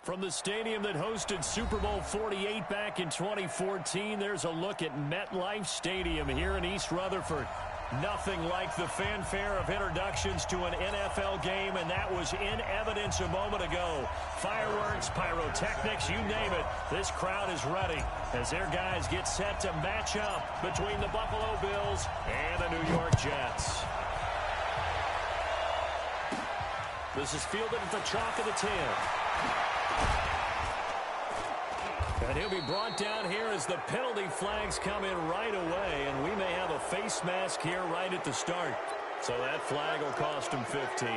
From the stadium that hosted Super Bowl 48 back in 2014, there's a look at MetLife Stadium here in East Rutherford. Nothing like the fanfare of introductions to an NFL game, and that was in evidence a moment ago. Fireworks, pyrotechnics, you name it. This crowd is ready as their guys get set to match up between the Buffalo Bills and the New York Jets. This is fielded at the chalk of the 10. And he'll be brought down here as the penalty flags come in right away, and we may have a face mask here right at the start. So that flag will cost him 15.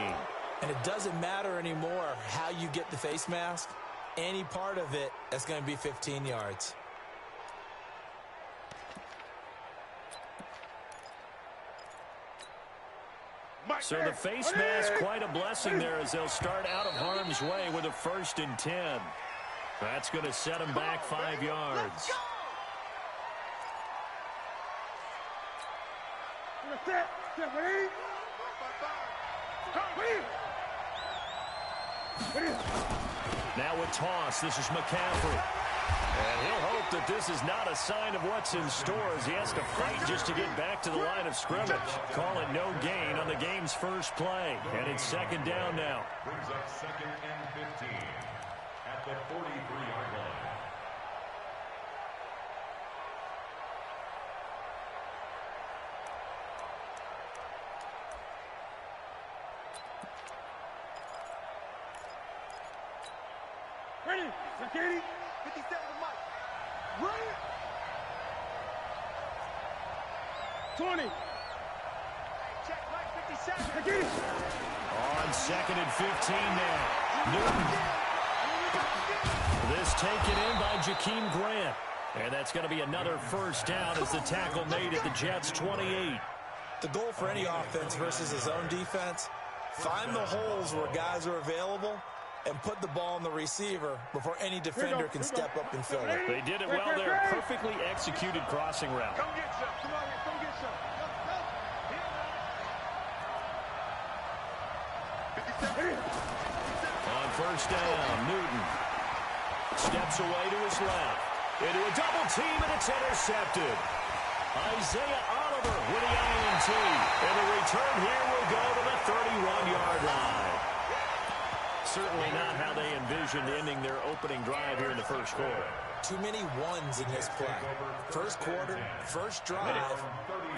And it doesn't matter anymore how you get the face mask. Any part of it, that's going to be 15 yards. So the face mask, quite a blessing there as they'll start out of harm's way with a 1st and 10. That's going to set him back 5 yards. Now a toss. This is McCaffrey. And he'll hope that this is not a sign of what's in store as he has to fight just to get back to the line of scrimmage. Call it no gain on the game's first play. And it's 2nd down now. Brings up 2nd and 15 at the 43-yard line. Ready, security, 57 Mike. Ready. 20. Check, Mike, 57. Security. On 2nd and 15 now. Newton. This taken in by Jakeem Grant. And that's going to be another 1st down as the tackle made at the Jets' 28. The goal for any offense versus his own defense, find the holes where guys are available and put the ball on the receiver before any defender can step up and fill it. They did it well there. Perfectly executed crossing route. Come get some. Come on, come get some. On 1st down, Newton steps away to his left. Into a double team, and it's intercepted. Isaiah Oliver with the INT. And the return here will go to the 31-yard line. Certainly not how they envisioned ending their opening drive here in the first quarter. Too many ones in this play. First quarter, first drive,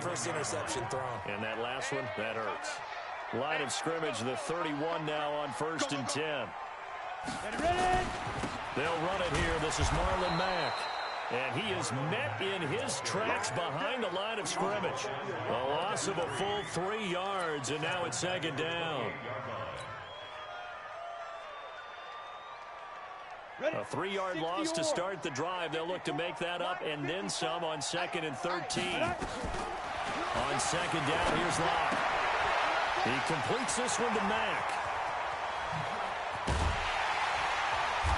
first interception thrown. And that last one, that hurts. Line of scrimmage, the 31 now on 1st and 10. They'll run it here. This is Marlon Mack. And he is met in his tracks behind the line of scrimmage. A loss of a full 3 yards, and now it's 2nd down. A 3-yard loss to start the drive. They'll look to make that up and then some on 2nd and 13. On 2nd down, here's Locke. He completes this one to Mack.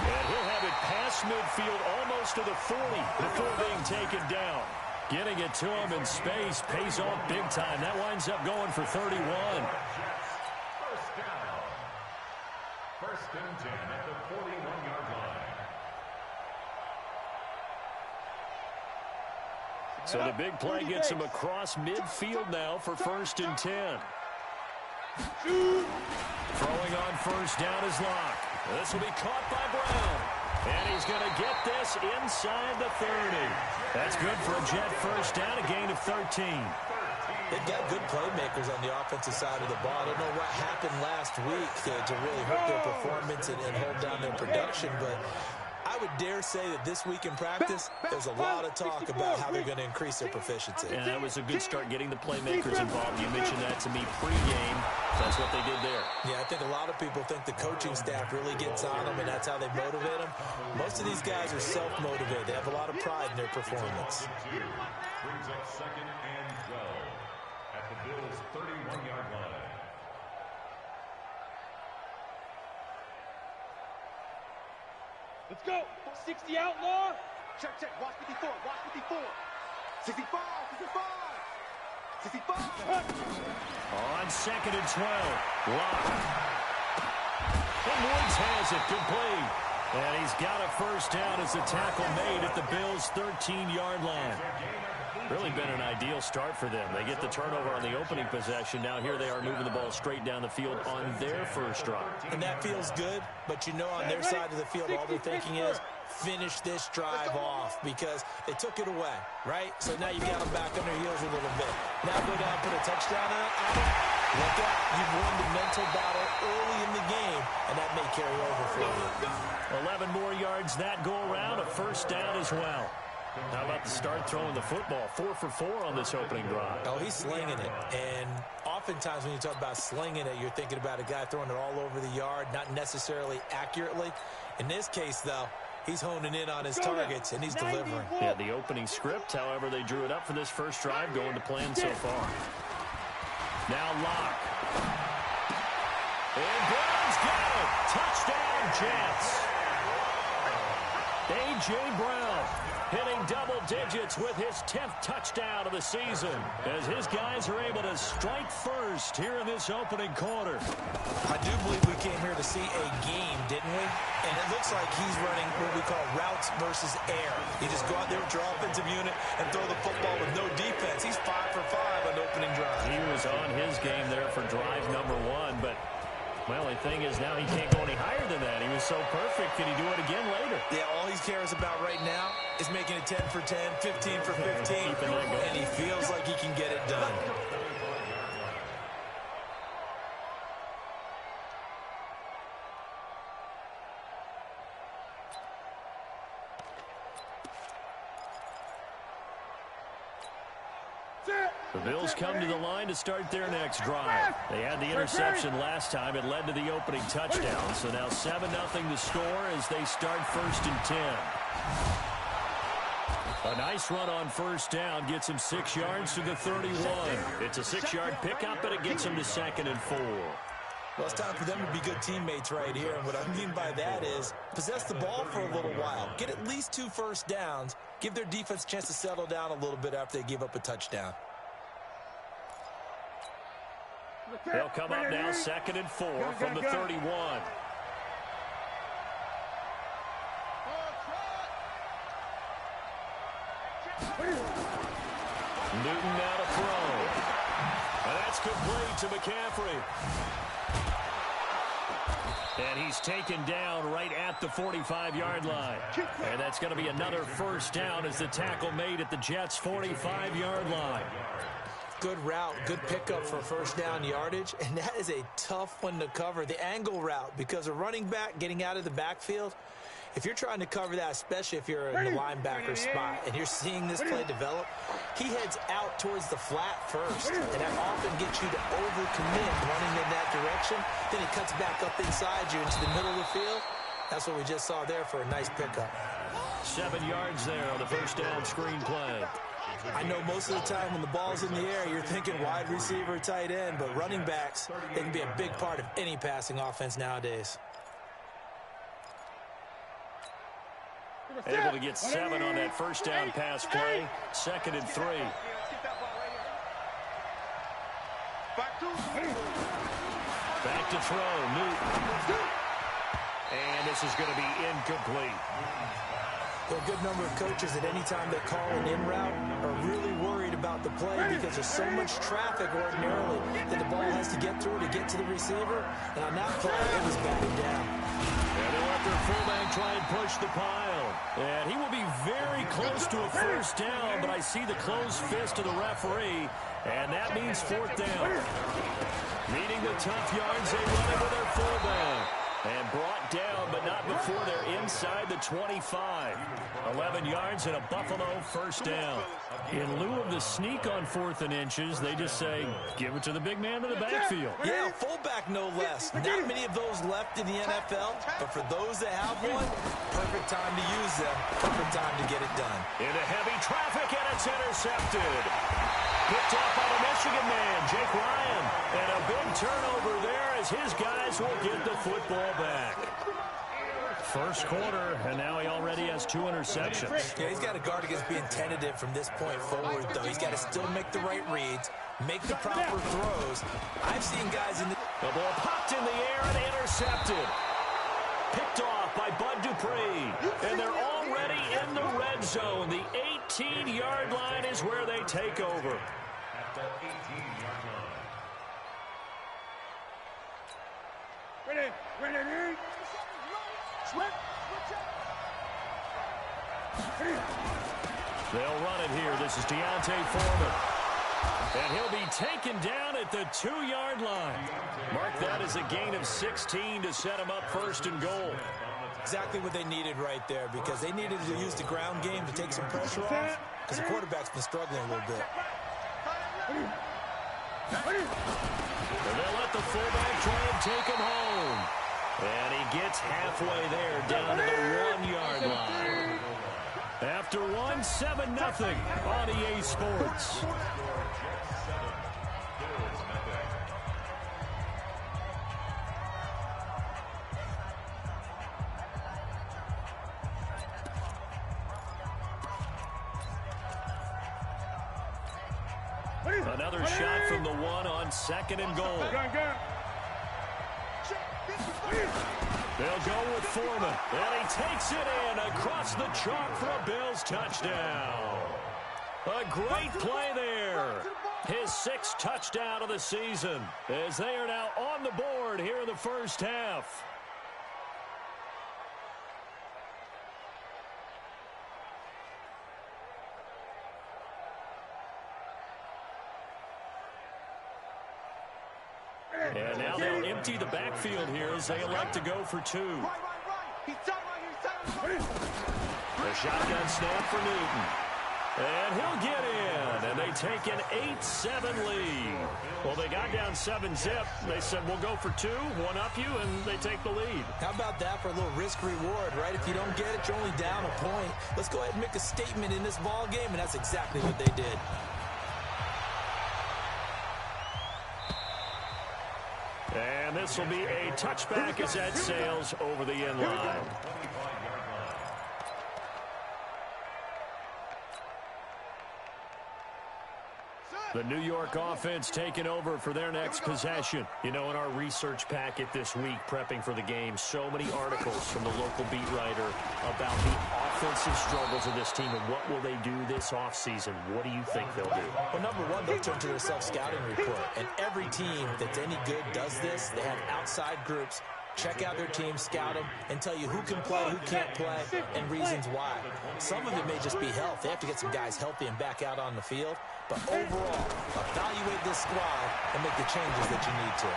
And he'll have it past midfield almost to the 40 before being taken down. Getting it to him in space pays off big time. That winds up going for 31. 1st down. 1st and 10 at the 41-yard line. So the big play gets him across midfield now for 1st and 10. Throwing on 1st down is Locke. This will be caught by Brown. And he's going to get this inside the 30. That's good for a Jet 1st down, a gain of 13. They've got good playmakers on the offensive side of the ball. I don't know what happened last week to really hurt their performance and hold down their production, but I would dare say that this week in practice, there's a lot of talk about how they're going to increase their proficiency. And that was a good start getting the playmakers involved. You mentioned that to me pregame. That's what they did there. Yeah, I think a lot of people think the coaching staff really gets on them, and that's how they motivate them. Most of these guys are self-motivated. They have a lot of pride in their performance. Brings up 2nd and 12 at the Bills' 31-yard line. Let's go. 60 outlaw. Check, check. Watch 54. Watch 54. 65. 65. 65. On 2nd and 12. Locke. And Woods has it. Good play. And he's got a first down as the tackle made at the Bills' 13-yard line. Really been an ideal start for them. They get the turnover on the opening possession. Now here they are moving the ball straight down the field on their first drive. And that feels good, but you know on their side of the field, all they're thinking is finish this drive off because they took it away, right? So now you got them back on their heels a little bit. Now go down and put a touchdown on it. Look out. You've won the mental battle early in the game, and that may carry over for you. 11 more yards that go around, a first down as well. How about the start throwing the football? 4 for 4 on this opening drive. Oh, he's slinging it. And oftentimes when you talk about slinging it, you're thinking about a guy throwing it all over the yard, not necessarily accurately. In this case, though, he's honing in on his targets, and he's delivering. Yeah, the opening script, however, they drew it up for this first drive, going to plan so far. Now Locke. And Brown's got it. Touchdown, Jets. A.J. Brown hitting double digits with his 10th touchdown of the season as his guys are able to strike first here in this opening quarter. I do believe we came here to see a game, didn't we? And it looks like he's running what we call routes versus air. You just go out there with your offensive unit and throw the football with no defense. He's 5 for 5 on opening drive. He was on his game there for drive number 1, but my only thing is now he can't go any higher than that. He was so perfect. Can he do it again later? Yeah, all he cares about right now is making it 10 for 10, 15 for 15, and he feels like he can get it done. The Bills come to the line to start their next drive. They had the interception last time. It led to the opening touchdown. So now 7-0 to score as they start 1st and 10. A nice run on first down gets him 6 yards to the 31. It's a 6-yard pickup, and it gets him to 2nd and 4. Well, it's time for them to be good teammates right here. And what I mean by that is possess the ball for a little while. Get at least 2 first downs. Give their defense a chance to settle down a little bit after they give up a touchdown. They'll come up now 2nd and 4 from the 31. Newton now to throw. And that's complete to McCaffrey. And he's taken down right at the 45-yard line. And that's going to be another first down as the tackle made at the Jets' 45-yard line. Good route, good pickup for first down yardage, and that is a tough one to cover, the angle route, because a running back getting out of the backfield, if you're trying to cover that, especially if you're in the linebacker spot and you're seeing this play develop, he heads out towards the flat first, and that often gets you to overcommit running in that direction. Then he cuts back up inside you into the middle of the field. That's what we just saw there for a nice pickup. 7 yards there on the first down screen play. I know most of the time when the ball's in the air, you're thinking wide receiver, tight end, but running backs, they can be a big part of any passing offense nowadays. Able to get 7 on that first down pass play. 2nd and 3. Back to throw. Newton. And this is going to be incomplete. There are a good number of coaches that any time they call an in route are really worried about the play because there's so much traffic ordinarily that the ball has to get through to get to the receiver. And on that play, it was batted down. And they let their fullback try and push the pile. And he will be very close to a first down, but I see the closed fist of the referee, and that means 4th down. Meeting the tough yards, they run it with their fullback. And brought down, but not before they're inside the 25. 11 yards and a Buffalo first down. In lieu of the sneak on 4th and inches, they just say, give it to the big man in the backfield. Yeah, fullback no less. Not many of those left in the NFL, but for those that have one, perfect time to use them. Perfect time to get it done. Into heavy traffic, and it's intercepted. Picked off by the Michigan man, Jake Ryan. And a big turnover there as his guys will get the football back. First quarter, and now he already has 2 interceptions. Yeah, he's got to guard against being tentative from this point forward, though. He's got to still make the right reads, make the proper throws. I've seen guys in the... The ball popped in the air and intercepted. Picked off by Bud Dupree. And they're already in the red zone. The 18-yard line is where they take over. At the 18-yard line. Ready. They'll run it here. This is Deontay Foreman. And he'll be taken down at the 2-yard line. Mark that as a gain of 16 to set him up first and goal. Exactly what they needed right there, because they needed to use the ground game to take some pressure off, because the quarterback's been struggling a little bit. And they'll let the fullback try and take him home. And he gets halfway there, down to the 1-yard line. After 1, 7-0 on EA Sports. Another shot from the 1 on 2nd and goal. They'll go with Foreman, and he takes it in across the chalk for a Bills touchdown. A great play there. His 6th touchdown of the season, as they are now on the board here in the first half. And now they'll empty the backfield here as they elect to go for 2. The shotgun snap for Newton. And he'll get in, and they take an 8-7 lead. Well, they got down 7-zip. They said, we'll go for 2, one up you, and they take the lead. How about that for a little risk-reward, right? If you don't get it, you're only down a point. Let's go ahead and make a statement in this ball game, and that's exactly what they did. And this will be a touchback as that sails over the end line. The New York offense taking over for their next possession. You know, in our research packet this week, prepping for the game, so many articles from the local beat writer about the offensive struggles of this team and what will they do this offseason. What do you think they'll do? Well, number one, they'll turn to their self-scouting report. And every team that's any good does this. They have outside groups. Check out their team, scout them, and tell you who can play, who can't play, and reasons why. Some of it may just be health. They have to get some guys healthy and back out on the field. But overall, evaluate this squad and make the changes that you need to.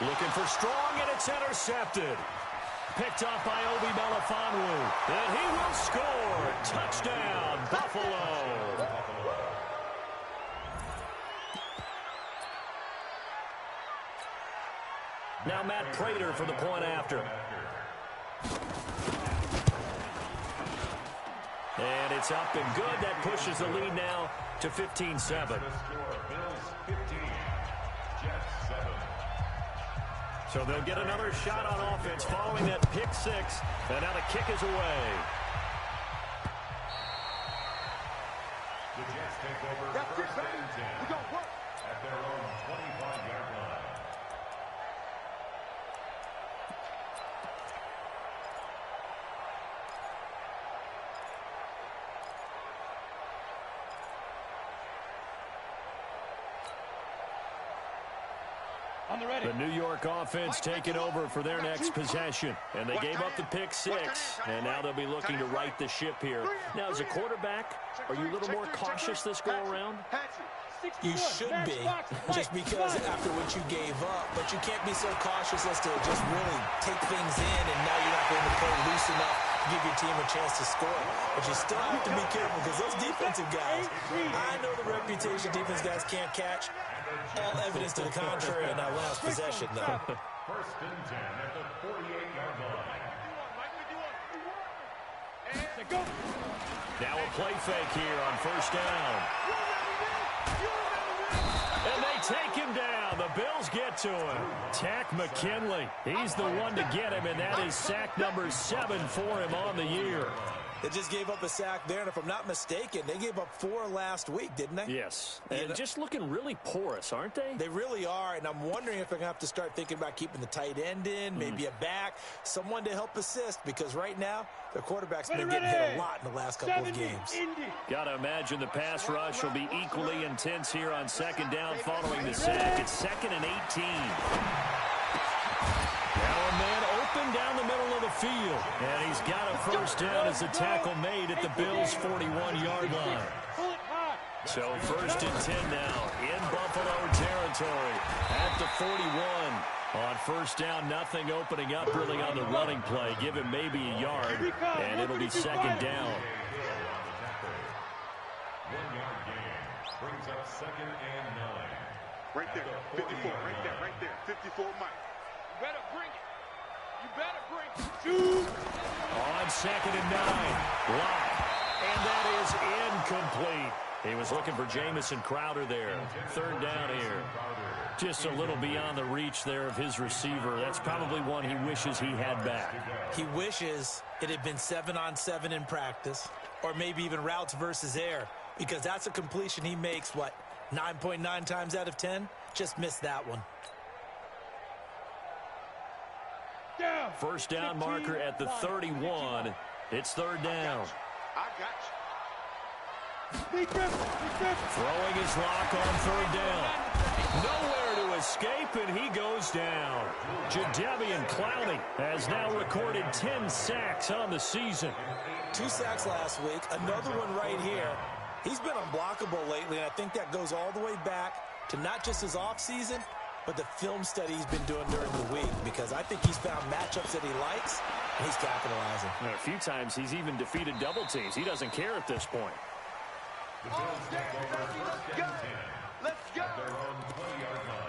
Looking for strong, and it's intercepted. Picked up by Obi Melifonwu. And he will score. Touchdown, Buffalo. Now Matt Prater for the point after. And it's up and good. That pushes the lead now to 15-7. So they'll get another shot on offense following that pick 6. And now the kick is away. The Jets take over first and 10 at their own 25-yard line. The New York offense taking over for their next possession. And they gave up the pick 6. And now they'll be looking to right the ship here. Now, as a quarterback, are you a little more cautious this go-around? You should be, just because after what you gave up. But you can't be so cautious as to just really take things in, and now you're not going to play loose enough to give your team a chance to score. But you still have to be careful, because those defensive guys, I know the reputation defense guys can't catch. All evidence to the contrary in that last possession, though. First and 10 at the 48-yard line. Now a play fake here on first down. And they take him down. The Bills get to him. Tack McKinley. He's the one to get him, and that is sack number 7 for him on the year. They just gave up a sack there, and if I'm not mistaken, they gave up 4 last week, didn't they? Yes, and just looking really porous, aren't they? They really are, and I'm wondering if they're going to have to start thinking about keeping the tight end in, maybe a back, someone to help assist, because right now, their quarterback's been getting hit a lot in the last couple of games. Got to imagine the pass rush will be equally intense here on second down following the sack. It's 2nd and 18. Now a man open down the middle of the field. And he's got a first down as the tackle made at the Bills' 41-yard line. So 1st and 10 now in Buffalo territory at the 41. On first down, nothing opening up really on the running play. Give him maybe a yard, and it'll be 2nd down. 1-yard gain brings up 2nd and 9. Right there, 54, right there, 54, Mike. You better bring it. You better bring it. Shoot. On 2nd and 9, Lott, and that is incomplete. He was looking for Jamison Crowder there. 3rd down here. Just a little beyond the reach there of his receiver. That's probably one he wishes he had back. He wishes it had been 7-on-7 in practice, or maybe even routes versus air, because that's a completion he makes, 9.9 times out of 10? Just missed that one. First down marker at the 31. It's 3rd down. I got you. Throwing his lock on 3rd down. Nowhere to escape, and he goes down. Jadeveon Clowney has now recorded 10 sacks on the season. 2 sacks last week, another one right here. He's been unblockable lately, and I think that goes all the way back to not just his offseason, but the film study he's been doing during the week, because I think he's found matchups that he likes, and he's capitalizing. A few times he's even defeated double teams. He doesn't care at this point. The Bills take over 1st and 10. Let's go. At their own 20-yard line.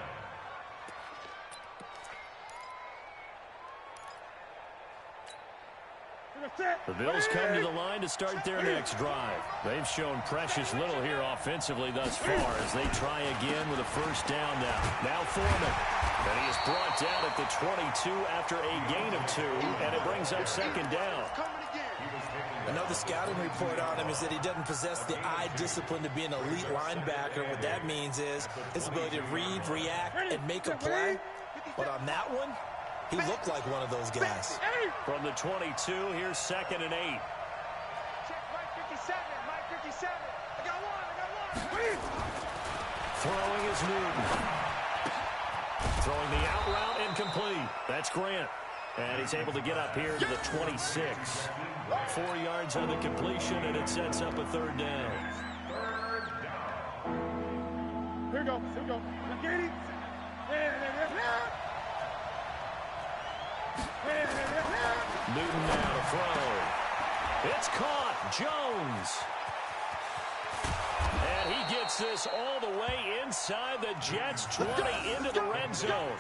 The Bills come to the line to start their next drive. They've shown precious little here offensively thus far as they try again with a first down now. Now Foreman. And he is brought down at the 22 after a gain of 2, and it brings up 2nd down. Another scouting report on him is that he doesn't possess the eye discipline to be an elite linebacker. What that means is his ability to read, react, and make a play. But on that one, he looked like one of those guys. From the 22, here's 2nd and 8. Check Mike 57, Mike 57. I got one. Throwing is Newton. Throwing the out route incomplete. That's Grant. And he's able to get up here to the 26. 4 yards on the completion, and it sets up a 3rd down. Here we go. Get it. Newton now to throw. It's caught. Jones. And he gets this all the way inside the Jets' 20 into the red zone.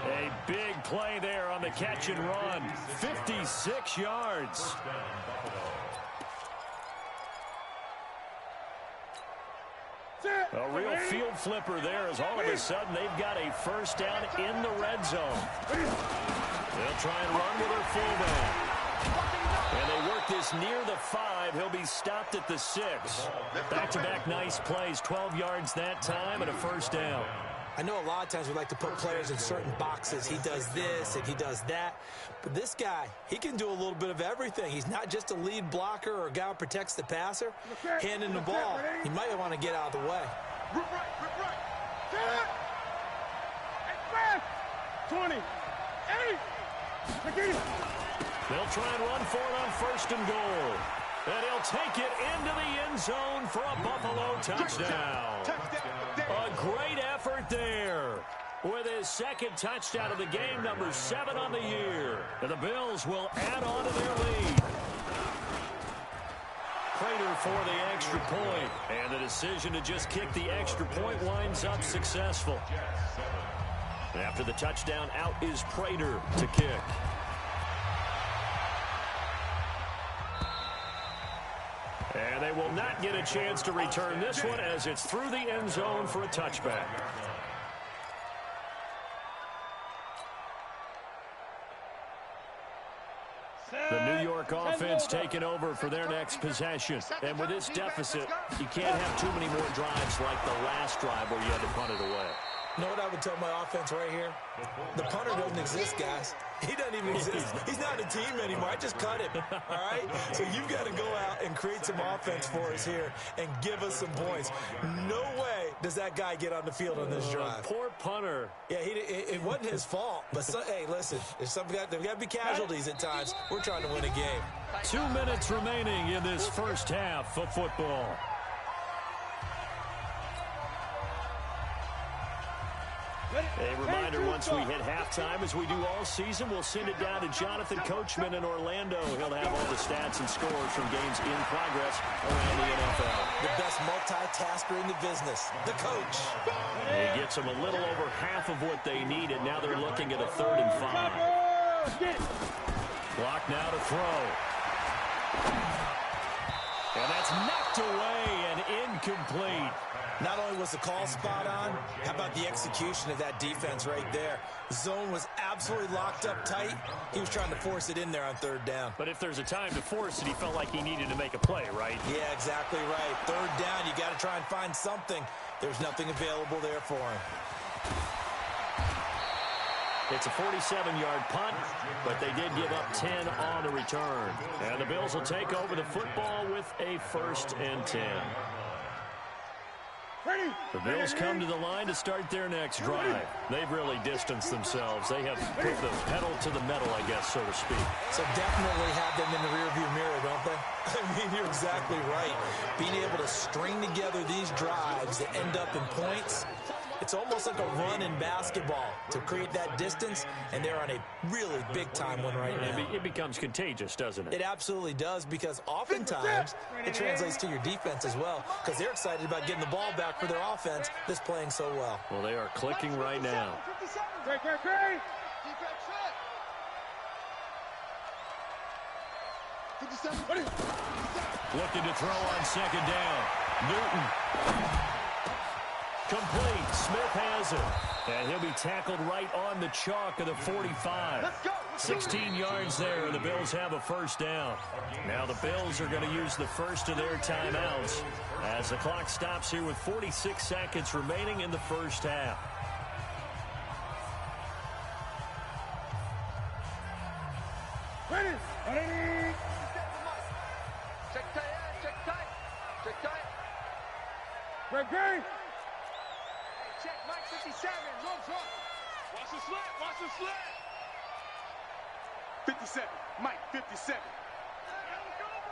A big play there on the catch and run. 56 yards. A real field flipper there as all of a sudden they've got a first down in the red zone. They'll try and run with their fullback. And they work this near the 5. He'll be stopped at the 6. Back-to-back nice plays. 12 yards that time and a first down. I know a lot of times we like to put players in certain boxes. He does this and he does that. But this guy, he can do a little bit of everything. He's not just a lead blocker or a guy who protects the passer. Handing the ball, he might want to get out of the way. Rip right. 20. 8. They'll try and run for it on 1st and goal. And he'll take it into the end zone for a Buffalo touchdown. A great effort there with his 2nd touchdown of the game, number 7 on the year. And the Bills will add on to their lead. Prater for the extra point. And the decision to just kick the extra point winds up successful. After the touchdown, out is Prater to kick. And they will not get a chance to return this one as it's through the end zone for a touchback. The New York offense taking over for their next possession. And with this deficit, you can't have too many more drives like the last drive where you had to punt it away. You know what I would tell my offense right here? The punter doesn't exist, guys. He doesn't even exist. He's not a team anymore. I just cut him, all right? So you've got to go out and create some offense for us here and give us some points. No way does that guy get on the field on this drive. Poor punter. Yeah, it wasn't his fault. But, hey, listen, there's got to be casualties at times. We're trying to win a game. 2 minutes remaining in this first half of football. A reminder, once we hit halftime, as we do all season, we'll send it down to Jonathan Coachman in Orlando. He'll have all the stats and scores from games in progress around the NFL. The best multitasker in the business, the coach. He gets them a little over half of what they needed. Now they're looking at a 3rd and 5. Clock now to throw. And that's knocked away and incomplete. Not only was the call spot on, how about the execution of that defense right there? The zone was absolutely locked up tight. He was trying to force it in there on 3rd down. But if there's a time to force it, he felt like he needed to make a play, right? Yeah, exactly right. 3rd down, you got to try and find something. There's nothing available there for him. It's a 47-yard punt, but they did give up 10 on the return. And the Bills will take over the football with a 1st and 10. The Bills come to the line to start their next drive. They've really distanced themselves. They have put the pedal to the metal, I guess, so to speak. So definitely have them in the rearview mirror, don't they? I mean, you're exactly right. Being able to string together these drives that end up in points, it's almost like a run in basketball to create that distance, and they're on a really big-time one right now. It becomes contagious, doesn't it? It absolutely does, because oftentimes it translates to your defense as well, because they're excited about getting the ball back for their offense that's playing so well. Well, they are clicking right now. Great. Looking to throw on 2nd down. Newton. Complete. Smith has it. And he'll be tackled right on the chalk of the 45. 16 yards there, and the Bills have a 1st down. Now the Bills are going to use the first of their timeouts as the clock stops here with 46 seconds remaining in the first half. Ready. Check tight. Great. Check Mike 57. Watch the slant. 57. Mike 57.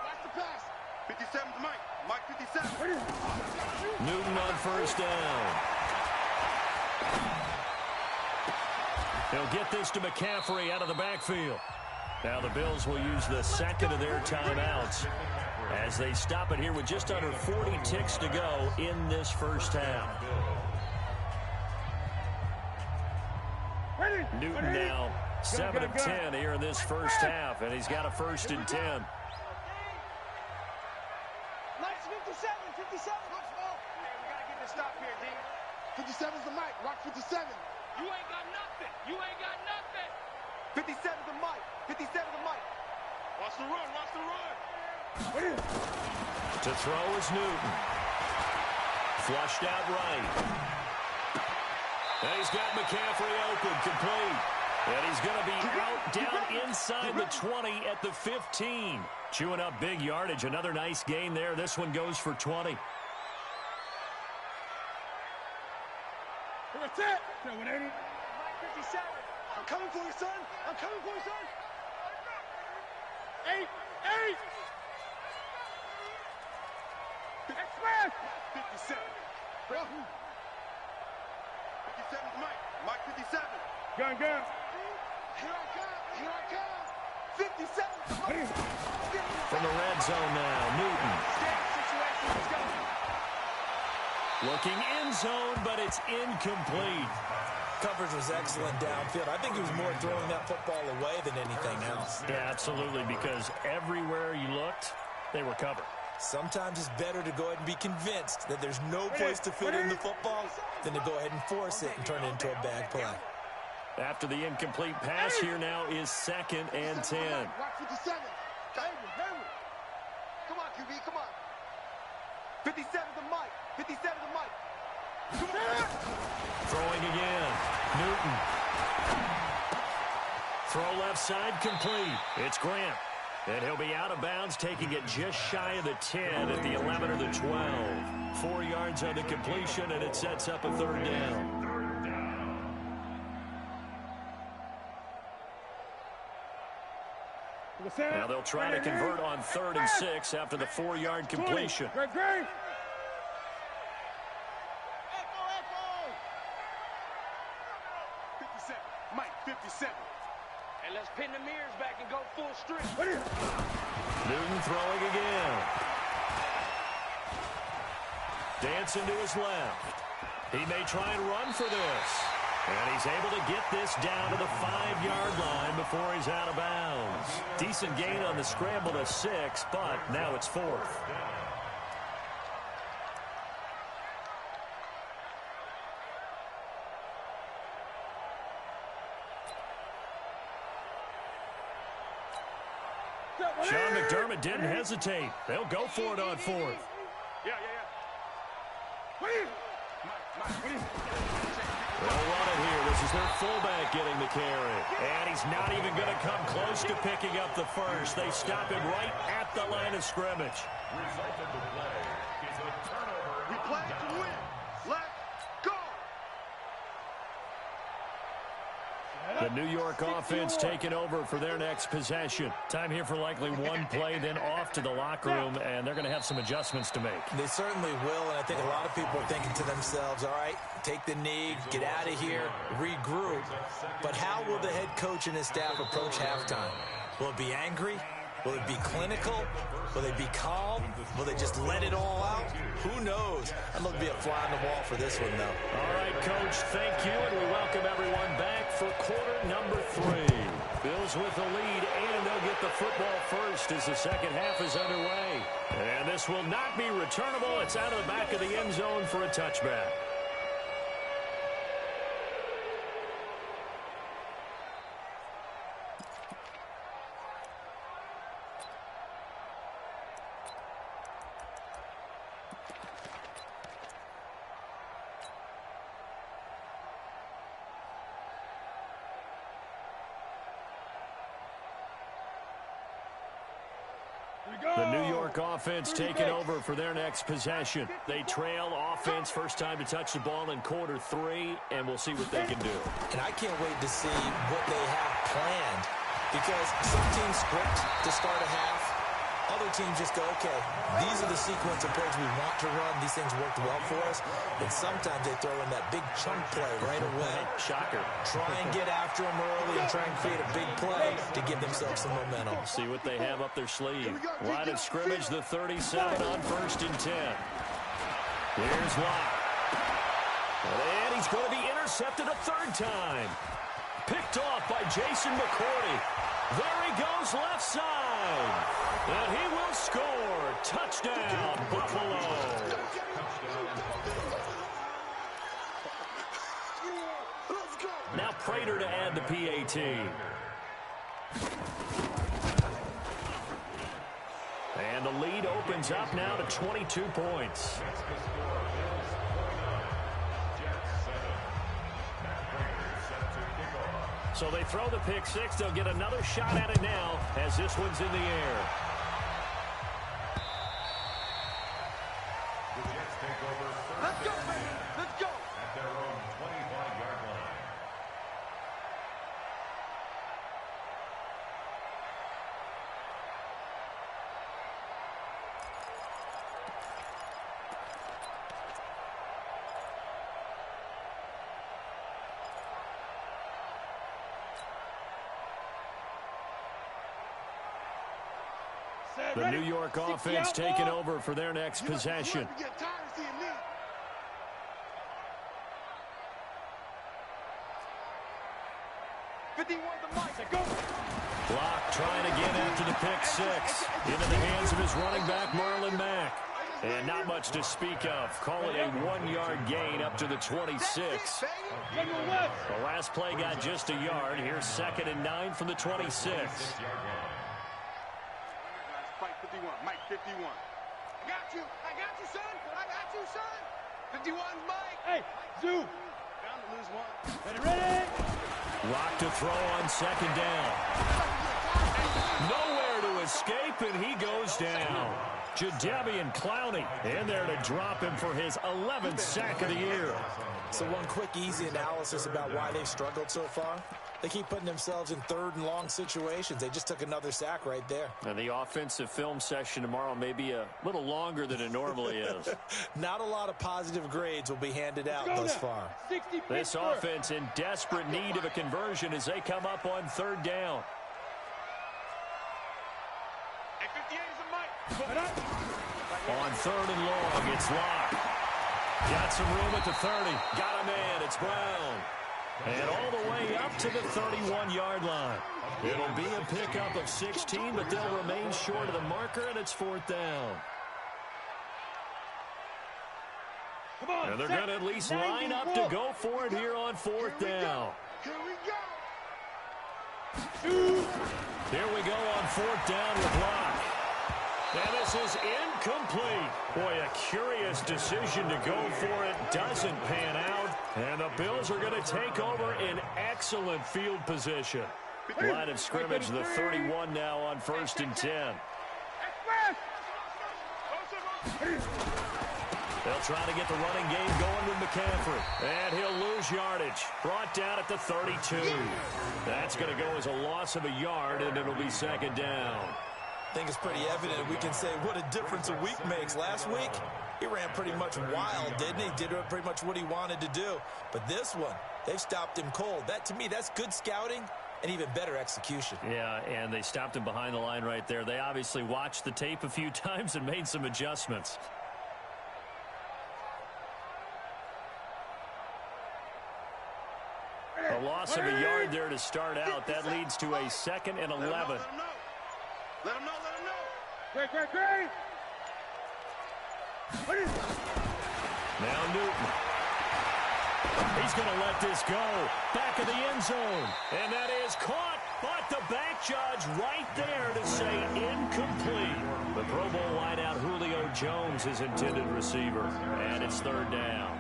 Watch the pass. 57 to Mike 57. Newton on 1st down. He'll get this to McCaffrey out of the backfield. Now the Bills will use the 2nd of their timeouts as they stop it here with just under 40 ticks to go in this first half. Newton now 7 of 10 here in this first half, and he's got a 1st and 10. Mike's 57. We gotta get this stop here, D. 57's the Mike. Rock 57. You ain't got nothing. 57's the Mike. 57's the Mike. Watch the run. To throw is Newton. Flushed out right. And he's got McCaffrey open, complete. And he's going to be out down inside the 20 at the 15. Chewing up big yardage. Another nice gain there. This one goes for 20. What's that? 180. Mike 57. I'm coming for you, son. 8. Express. 57. 57's Mike 57. Gun. Here I come. 57. From the red zone now, Newton. Looking in zone, but it's incomplete. Coverage was excellent downfield. I think he was more throwing that football away than anything else. Yeah, absolutely, because everywhere you looked, they were covered. Sometimes it's better to go ahead and be convinced that there's no place to fit in the football than to go ahead and force it and turn it into a bad play. After the incomplete pass, here now is 2nd and 10. Watch 57. Come on, QB, come on. 57 to Mike. 57 to Mike. Throwing again. Newton. Throw left side complete. It's Grant. And he'll be out of bounds, taking it just shy of the 10 at the 11 or the 12. 4 yards on the completion, and it sets up a 3rd down. Now they'll try to convert on 3rd and 6 after the 4-yard completion. 57, Mike, 57. And let's pin the mirrors back and go full strength. Newton throwing again. Dancing to his left. He may try and run for this. And he's able to get this down to the 5-yard line before he's out of bounds. Decent gain on the scramble to 6, but now it's 4th. Sean McDermott didn't hesitate. They'll go for it on 4th. They'll run it here. This is their fullback getting the carry. And he's not even going to come close to picking up the first. They stop him right at the line of scrimmage. Result of the play is a turnover. We play to win. Let's go. The New York offense taking over for their next possession. Time here for likely one play, then off to the locker room, and they're going to have some adjustments to make. They certainly will, and I think a lot of people are thinking to themselves, all right, take the knee, get out of here, regroup. But how will the head coach and his staff approach halftime? Will it be angry? Will it be clinical? Will they be calm? Will they just let it all out? Who knows? I'd love to be a fly on the wall for this one, though. All right, Coach, thank you, and we welcome everyone back for quarter number 3. Bills with the lead, and they'll get the football first as the second half is underway. And this will not be returnable. It's out of the back of the end zone for a touchback. The New York offense taking over for their next possession. They trail offense, first time to touch the ball in quarter 3, and we'll see what they can do. And I can't wait to see what they have planned, because some teams script to start a half. Other teams just go, okay, these are the sequence of plays we want to run. These things worked well for us. And sometimes they throw in that big chunk play right away. Shocker. Try and get after them early and try and create a big play to give themselves some momentum. See what they have up their sleeve. Line of scrimmage, the 37 on 1st and 10. Here's Locke. And he's going to be intercepted a 3rd time. Picked off by Jason McCourty. There he goes left side. And he will score. Touchdown, Buffalo. Now Prater to add the PAT. And the lead opens up now to 22 points. So they throw the pick 6. They'll get another shot at it now as this one's in the air. The Jets take over. Let's go, baby. Let's go. At their own 25-yard line. The New York offense taking over for their next possession. Block trying to get after the pick 6. Into the hands of his running back, Marlon Mack. And not much to speak of. Call it a 1-yard gain up to the 26. The last play got just a yard. Here's 2nd and 9 from the 26. Fight 51, Mike 51. I got you, son. I got you, son. 51's Mike. Hey, Zoo. Down to lose one. Ready? Lock to throw on 2nd down. Nowhere to escape, and he goes down. Jadeveon Clowney in there to drop him for his 11th sack of the year. So one quick, easy analysis about why they've struggled so far. They keep putting themselves in 3rd and long situations. They just took another sack right there. And the offensive film session tomorrow may be a little longer than it normally is. Not a lot of positive grades will be handed out thus far. This offense in desperate need of a conversion as they come up on 3rd down. On 3rd and long, it's Locke. Got some room at the 30. Got a man. It's Brown. And all the way up to the 31-yard line. It'll be a pickup of 16, but they'll remain short of the marker, and it's 4th down. And they're going to at least line up to go for it here on 4th down. Here we go. Here we go on 4th down with Locke. And this is incomplete. Boy, a curious decision to go for it. Doesn't pan out. And the Bills are going to take over in excellent field position. Line of scrimmage, the 31 now on 1st and 10. They'll try to get the running game going with McCaffrey. And he'll lose yardage. Brought down at the 32. That's going to go as a loss of a yard, and it'll be 2nd down. I think it's pretty evident we can say what a difference a week makes. Last week, he ran pretty much wild, didn't he? Did pretty much what he wanted to do. But this one, they've stopped him cold. That, to me, that's good scouting and even better execution. Yeah, and they stopped him behind the line right there. They obviously watched the tape a few times and made some adjustments. A loss of a yard there to start out. That leads to a 2nd and 11. Let him know. Great. Now Newton. He's going to let this go. Back of the end zone. And that is caught. But the back judge right there to say incomplete. The Pro Bowl wideout Julio Jones, his intended receiver. And it's 3rd down.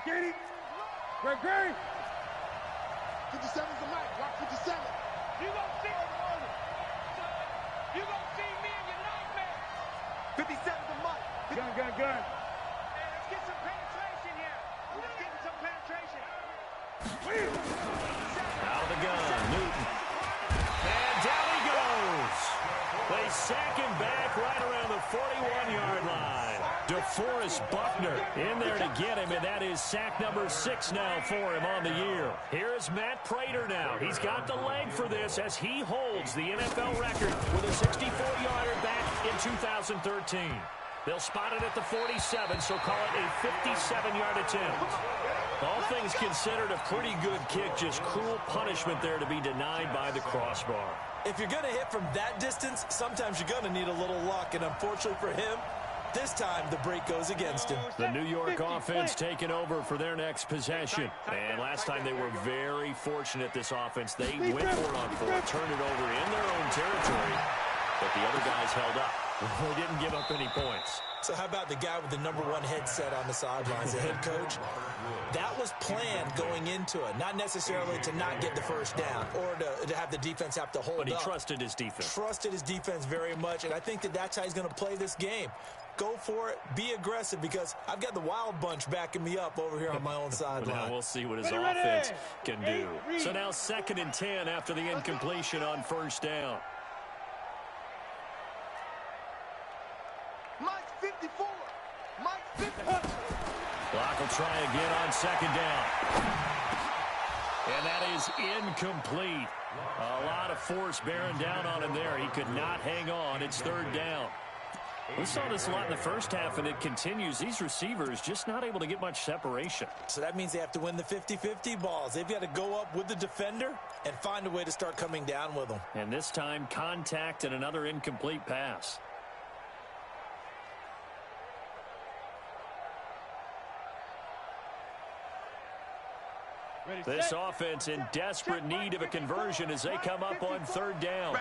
Great. 57's the mic. Block 57. You gonna see me in your nightmare. 57's the mic. Gun. Hey, let's get some penetration here. Let's get some penetration. Out of the gun, Newton. And down he goes. They sack him back right around the 41-yard line. DeForest Buckner in there to get him, and that is sack number 6 now for him on the year. Here is Matt Prater now. He's got the leg for this as he holds the NFL record with a 64-yarder back in 2013. They'll spot it at the 47, so call it a 57-yard attempt. All things considered, a pretty good kick, just cruel punishment there to be denied by the crossbar. If you're going to hit from that distance, sometimes you're going to need a little luck, and unfortunately for him, this time the break goes against him. The New York offense taking over for their next possession. And last time they were very fortunate, this offense. They went for it on 4th, turned it over in their own territory, but the other guys held up. They didn't give up any points. So how about the guy with the #1 headset on the sidelines, the head coach? That was planned going into it, not necessarily to not get the 1st down or to have the defense have to hold up. But he trusted his defense. Trusted his defense very much, and I think that's how he's going to play this game. Go for it. Be aggressive, because I've got the wild bunch backing me up over here on my own sideline. Now we'll see what his offense can do. So now 2nd and 10 after the incompletion on 1st down. Mike 54. Mike 54. Clock will try again on 2nd down. And that is incomplete. A lot of force bearing down on him there. He could not hang on. It's 3rd down. We saw this a lot in the first half, and it continues. These receivers just not able to get much separation. So that means they have to win the 50-50 balls. They've got to go up with the defender and find a way to start coming down with them. And this time, contact and another incomplete pass. This offense in desperate need of a conversion as they come up on third down.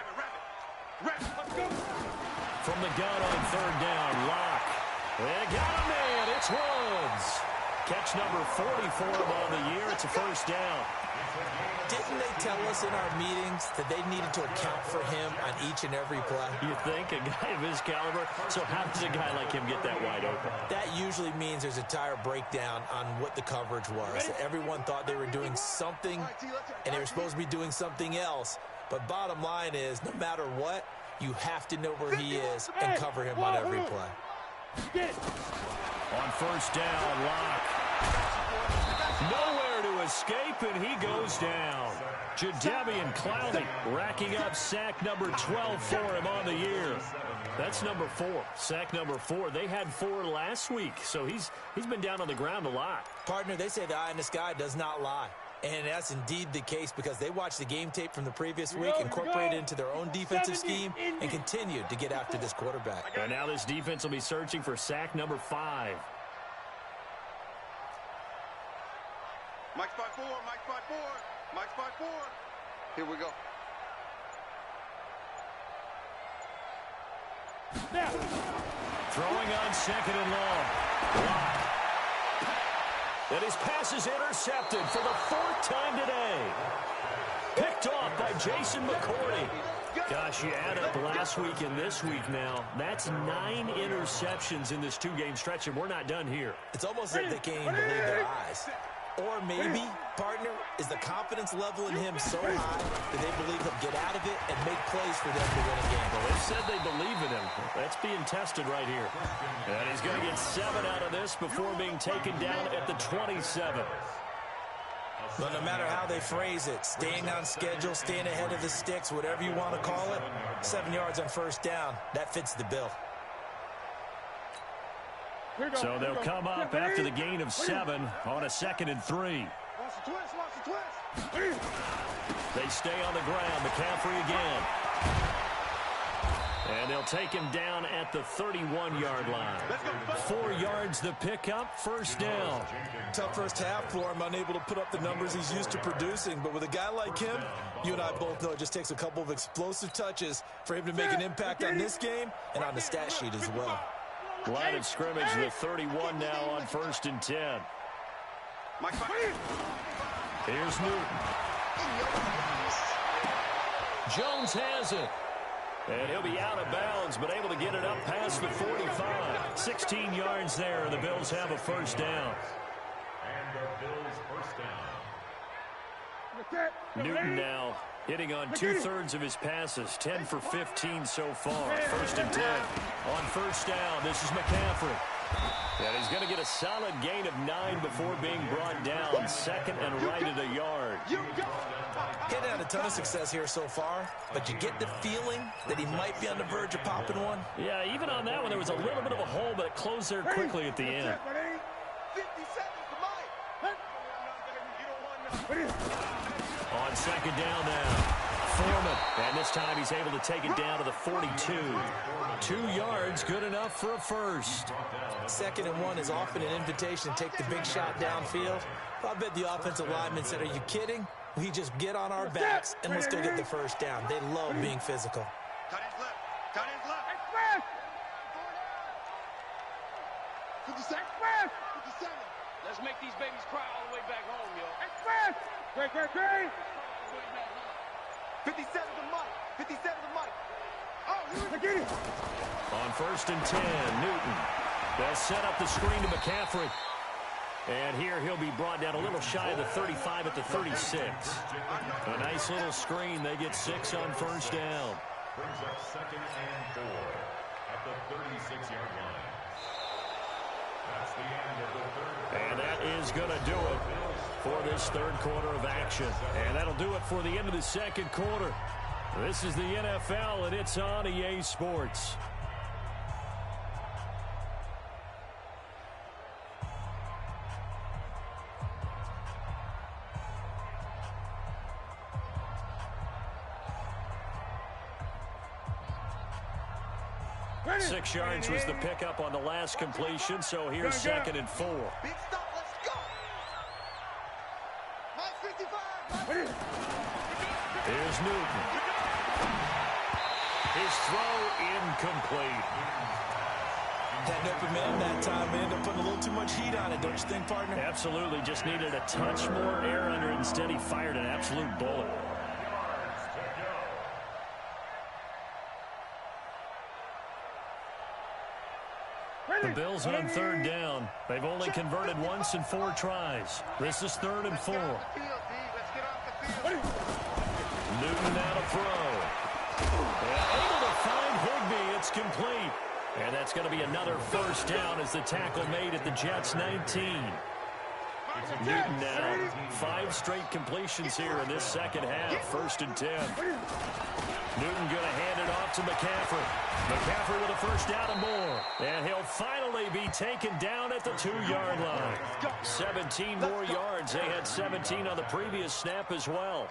From the gun on third down, Locke. They got a man. It's Woods. Catch number 40 for him on the year. It's a first down. Didn't they tell us in our meetings that they needed to account for him on each and every play? You think? A guy of his caliber? So how does a guy like him get that wide open? That usually means there's a tire breakdown on what the coverage was. Everyone thought they were doing something, and they were supposed to be doing something else. But bottom line is, no matter what, you have to know where he is and cover him on every play. On first down, Locke. Nowhere to escape, and he goes down. Jadeveon Clowney racking up sack number 12 for him on the year. That's number 4. Sack number 4. They had 4 last week, so he's been down on the ground a lot. Partner, they say the eye in the sky does not lie. And that's indeed the case because they watched the game tape from the previous week, incorporated it into their own defensive scheme, and continued to get after this quarterback. And now this defense will be searching for sack number 5. Mike spot 4, Mike spot 4, Mike spot 4. Here we go. Throwing on second and long. Locke. And his pass is intercepted for the 4th time today. Picked off by Jason McCourty. Gosh, you add up last week and this week now. That's 9 interceptions in this 2-game stretch, and we're not done here. It's almost like they can't even believe their eyes. Or maybe, partner, is the confidence level in him so high that they believe he'll get out of it and make plays for them to win a game. Well, they said they believe in him. That's being tested right here. And he's going to get 7 out of this before being taken down at the 27. But no matter how they phrase it, staying on schedule, staying ahead of the sticks, whatever you want to call it, 7 yards on first down, that fits the bill. So they'll come up after the gain of 7 on a 2nd and 3. They stay on the ground. McCaffrey again. And they'll take him down at the 31-yard line. 4 yards the pickup, first down. Tough first half for him, unable to put up the numbers he's used to producing. But with a guy like him, you and I both know it just takes a couple of explosive touches for him to make an impact on this game and on the stat sheet as well. Line of scrimmage, the 31 now on 1st and 10. Here's Newton. Jones has it. And he'll be out of bounds, but able to get it up past the 45. 16 yards there, and the Bills have a first down. And the Bills first down. Newton now hitting on 2/3 of his passes, 10 for 15 so far. 1st and 10. On first down, this is McCaffrey. And he's going to get a solid gain of 9 before being brought down. 2nd and right at a yard. He's had a ton of success here so far, but you get the feeling that he might be on the verge of popping one. Yeah, even on that one, there was a little bit of a hole, but it closed there quickly at the end. 50 seconds to Mike. On 2nd down now, Foreman. And this time he's able to take it down to the 42. 2 yards, good enough for a first. 2nd and 1 is often an invitation to take the big shot downfield. I bet the offensive lineman said, are you kidding? We just get on our backs and let's go get the first down. They love being physical. Cut his left. Cut his left. 57. 57. Let's make these babies cry all the way back home, yo. Express. Great. 57 to Mike. 57 to Mike. Oh, get it. On 1st and 10, Newton. They'll set up the screen to McCaffrey. And here he'll be brought down a little shy of the 35 at the 36. A nice little screen. They get 6 on first down. Brings up 2nd and 4 at the 36-yard line. That's the end of the third. And that is going to do it for this 3rd quarter of action. And that'll do it for the end of the 2nd quarter. This is the NFL, and it's on EA Sports. Ready. 6 yards was the pickup on the last completion, so here's 2nd and 4. Big stop. Let's go. Mike is Newton. His throw incomplete. Had an open man that time. They ended up putting a little too much heat on it, don't you think, partner? Absolutely. Just needed a touch more air under it. Instead, he fired an absolute bullet. The Bills on third down. They've only converted once in 4 tries. This is 3rd and 4. Newton now to throw. Able to find Higbee. It's complete. And that's going to be another first down as the tackle made at the Jets' 19. Newton now 5 straight completions here in this second half. 1st and 10. Newton going to hand it off to McCaffrey. McCaffrey with a first down and more. And he'll finally be taken down at the 2-yard line. 17 more yards. They had 17 on the previous snap as well.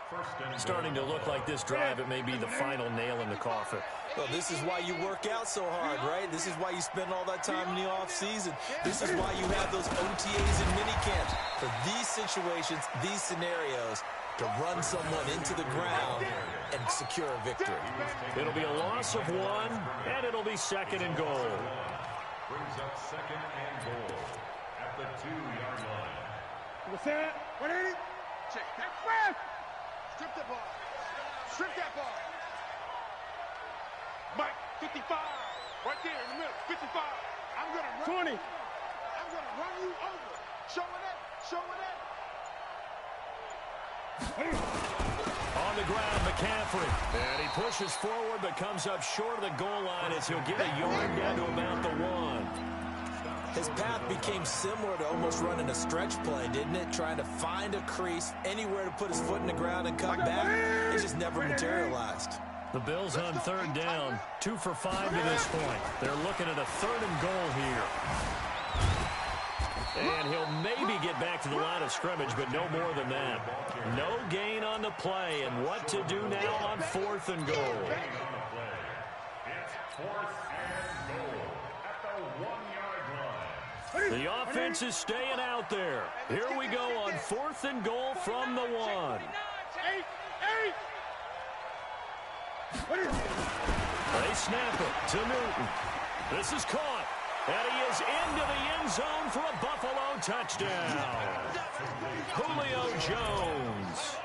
Starting to look like this drive, it may be the final nail in the coffin. Well, this is why you work out so hard, right? This is why you spend all that time in the offseason. This is why you have those OTAs and minicamps. For these situations, these scenarios, to run someone into the ground and secure a victory. It'll be a loss of 1, and it'll be 2nd and goal. Brings up 2nd and goal at the 2-yard line. What's that? 180. Check. That's fast. Strip that ball. Strip that ball. Mike, 55. Right there in the middle. 55. I'm going to run. 20. I'm going to run you over. Show it up. Show it up. On the ground, McCaffrey. And he pushes forward but comes up short of the goal line as he'll get a yard down to about the 1. His path became similar to almost running a stretch play, didn't it? Trying to find a crease, anywhere to put his foot in the ground and cut back. It just never materialized. The Bills on 3rd down. 2 for 5 to this point. They're looking at a 3rd and goal here. And he'll maybe get back to the line of scrimmage, but no more than that. No gain on the play, and what to do now on 4th and goal. It's 4th and goal at the 1-yard line. The offense is staying out there. Here we go on 4th and goal from the 1. They snap it to Newton. This is caught. And he is into the end zone for a Buffalo touchdown. Julio Jones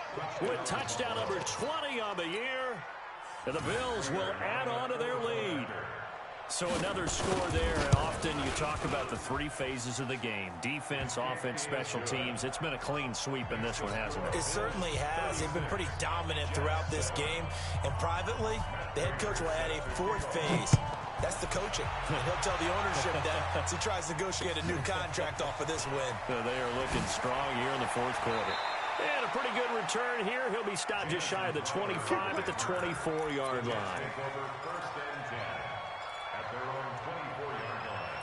with touchdown number 20 on the year. And the Bills will add on to their lead. So another score there. Often you talk about the 3 phases of the game. Defense, offense, special teams. It's been a clean sweep in this one, hasn't it? It certainly has. They've been pretty dominant throughout this game. And privately, the head coach will add a 4th phase. That's the coaching. And he'll tell the ownership that as he tries to negotiate a new contract off of this win. They are looking strong here in the 4th quarter. And a pretty good return here. He'll be stopped just shy of the 25 at the 24-yard line. First and 10 at their own 24-yard line.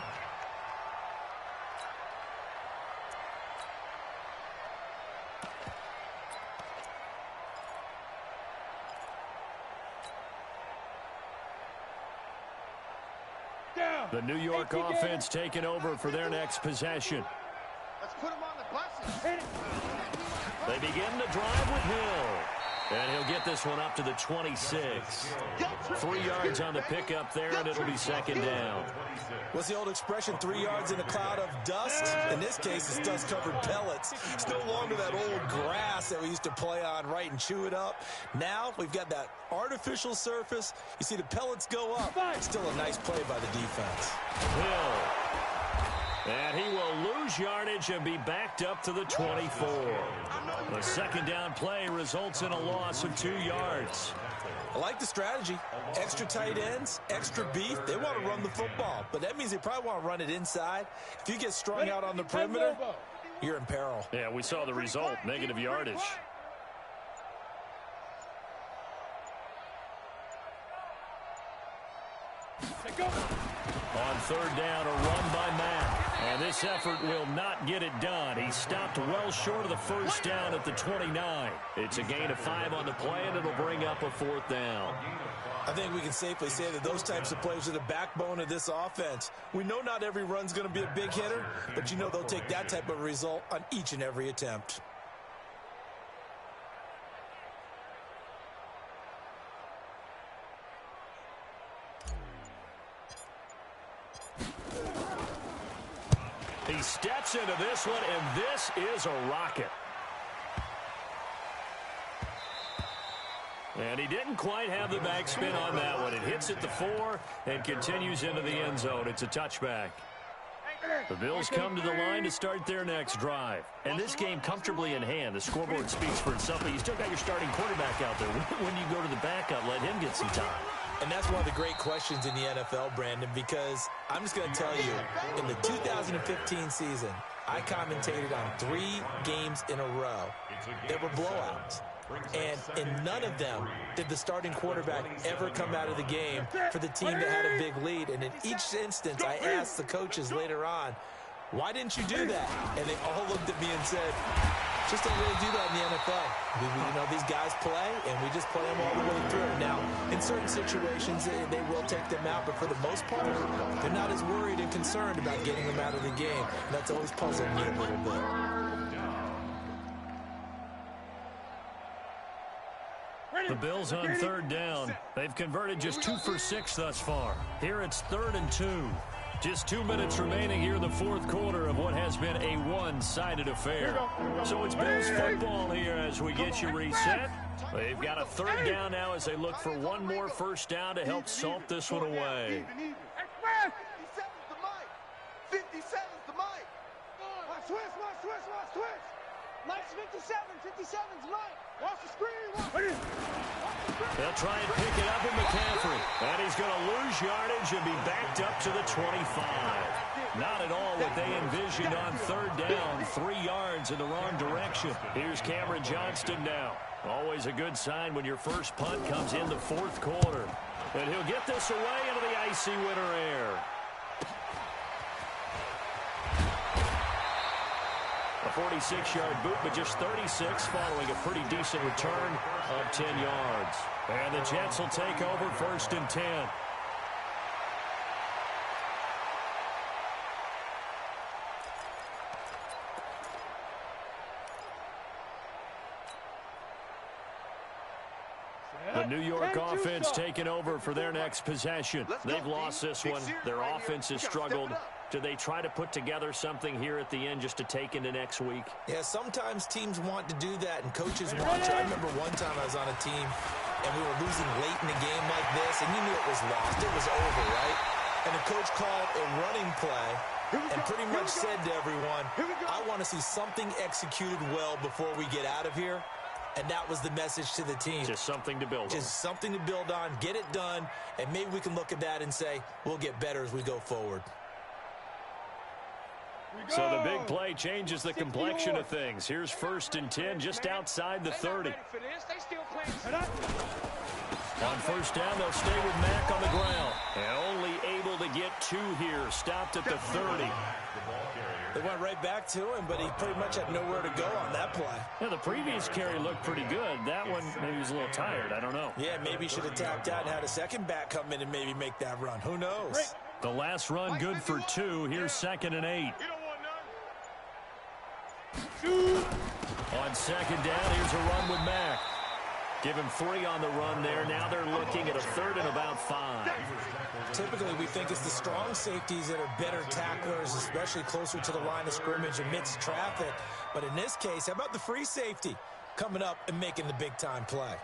The New York offense taking over for their next possession. Let's put him on the buses. They begin the drive with Hill. And he'll get this one up to the 26. 3 yards on the pickup there, and it'll be 2nd down. What's the old expression, 3 yards in a cloud of dust? In this case, it's dust-covered pellets. It's no longer that old grass that we used to play on, right, and chew it up. Now we've got that artificial surface. You see the pellets go up. Still a nice play by the defense. Hill. And he will lose yardage and be backed up to the 24. The 2nd down play results in a loss of 2 yards. I like the strategy. Extra tight ends, extra beef. They want to run the football, but that means they probably want to run it inside. If you get strung out on the perimeter, you're in peril. Yeah, we saw the result, negative yardage. On 3rd down, a run by Matt. And this effort will not get it done. He stopped well short of the first down at the 29. It's a gain of 5 on the play, and it'll bring up a 4th down. I think we can safely say that those types of plays are the backbone of this offense. We know not every run's going to be a big hitter, but you know they'll take that type of result on each and every attempt. He steps into this one, and this is a rocket. And he didn't quite have the backspin on that one. It hits at the 4 and continues into the end zone. It's a touchback. The Bills come to the line to start their next drive. And this game comfortably in hand. The scoreboard speaks for itself, but you still got your starting quarterback out there. When do you go to the backup, let him get some time? And that's one of the great questions in the NFL, Brandon, because I'm just going to tell you, in the 2015 season, I commentated on 3 games in a row that were blowouts. And in none of them did the starting quarterback ever come out of the game for the team that had a big lead. And in each instance, I asked the coaches later on, why didn't you do that? And they all looked at me and said, just don't really do that in the NFL. You know, these guys play, and we just play them all the way through. Now, in certain situations, they will take them out, but for the most part, they're not as worried and concerned about getting them out of the game. And that's always puzzled me a little bit. The Bills on 3rd down. They've converted just 2 for 6 thus far. Here it's 3rd and 2. Just 2 minutes remaining here in the 4th quarter of what has been a one-sided affair. So it's Bills football here as we get you reset. They've got a 3rd down now as they look for one more first down to help salt this one away. 57's the mic. 57's the mic. Switch. Mike's 57. 57's Mike. Watch the screen. They'll try and pick it up in McCaffrey. And he's going to lose yardage and be backed up to the 25. Not at all what they envisioned on 3rd down. 3 yards in the wrong direction. Here's Cameron Johnston now. Always a good sign when your first punt comes in the 4th quarter. And he'll get this away into the icy winter air. A 46-yard boot, but just 36 following a pretty decent return of 10 yards. And the Jets will take over 1st and 10. The New York offense taking over for their next possession. They've lost this one. Their offense has struggled. Do they try to put together something here at the end just to take into next week? Yeah, sometimes teams want to do that, and coaches want to. I remember one time I was on a team, and we were losing late in the game like this, and you knew it was lost. It was over, right? And the coach called a running play and pretty much said to everyone, I want to see something executed well before we get out of here. And that was the message to the team. Just something to build on. Just something to build on, get it done, and maybe we can look at that and say, we'll get better as we go forward. So the big play changes the complexion of things. Here's 1st and 10 just outside the 30. On 1st down, they'll stay with Mack on the ground. And only able to get 2 here. Stopped at the 30. They went right back to him, but he pretty much had nowhere to go on that play. Yeah, the previous carry looked pretty good. That one, maybe he was a little tired. I don't know. Yeah, maybe he should have tapped out and had a second back come in and maybe make that run. Who knows? The last run good for 2. Here's 2nd and 8. On 2nd down, here's a run with Mack. Give him 3 on the run there. Now they're looking at a 3rd and about 5. Typically, we think it's the strong safeties that are better tacklers, especially closer to the line of scrimmage amidst traffic. But in this case, how about the free safety coming up and making the big-time play?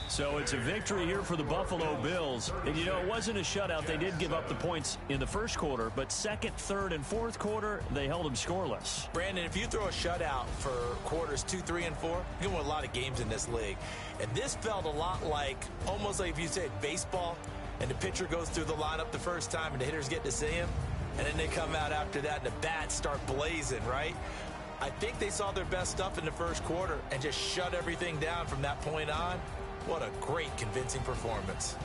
So it's a victory here for the Buffalo Bills. And, you know, it wasn't a shutout. They did give up the points in the first quarter, but 2nd, 3rd, and 4th quarter, they held them scoreless. Brandon, if you throw a shutout for quarters 2, 3, and 4, you win a lot of games in this league. And this felt a lot like, almost like if you say baseball, and the pitcher goes through the lineup the first time and the hitters get to see him, and then they come out after that and the bats start blazing, right? I think they saw their best stuff in the first quarter and just shut everything down from that point on. What a great, convincing performance.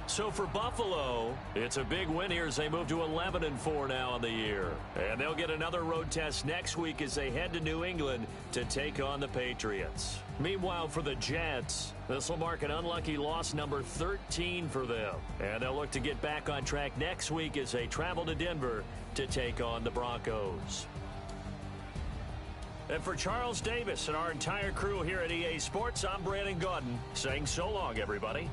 So for Buffalo, it's a big win here as they move to 11-4 now on the year. And they'll get another road test next week as they head to New England to take on the Patriots. Meanwhile, for the Jets, this will mark an unlucky loss number 13 for them. And they'll look to get back on track next week as they travel to Denver to take on the Broncos. And for Charles Davis and our entire crew here at EA Sports, I'm Brandon Gaudin saying so long, everybody.